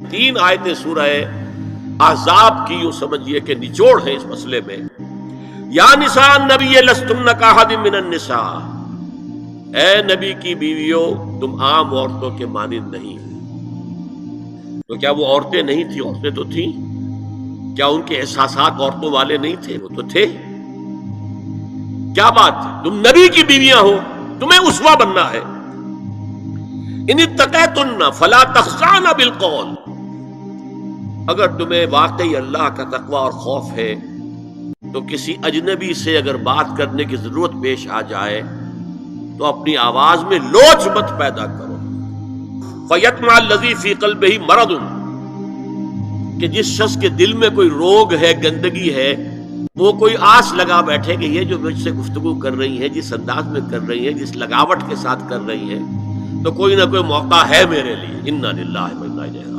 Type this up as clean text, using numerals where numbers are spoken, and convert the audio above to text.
تین آیتیں سورہ احزاب کی یوں سمجھیے کہ نچوڑ ہے اس مسئلے میں. یا نساء النبی لستن کاحد من النساء، اے نبی کی بیویوں تم عام عورتوں کے مانند نہیں. تو کیا وہ عورتیں نہیں تھیں؟ عورتیں تو تھیں. کیا ان کے احساسات عورتوں والے نہیں تھے؟ وہ تو تھے. کیا بات ہے، تم نبی کی بیویاں ہو، تمہیں اسوہ بننا ہے. ان اتقیتن فلا تخضعن بالقول، اگر تمہیں واقعی اللہ کا تقوی اور خوف ہے تو کسی اجنبی سے اگر بات کرنے کی ضرورت پیش آ جائے تو اپنی آواز میں لوچ مت پیدا کرو. فیطمع الذی فی قلبہ مرض، کہ جس شخص کے دل میں کوئی روگ ہے، گندگی ہے، وہ کوئی آس لگا بیٹھے کہ یہ جو مجھ سے گفتگو کر رہی ہے، جس انداز میں کر رہی ہے، جس لگاوٹ کے ساتھ کر رہی ہے، تو کوئی نہ کوئی موقع ہے میرے لیے. انا للہ و انا الیہ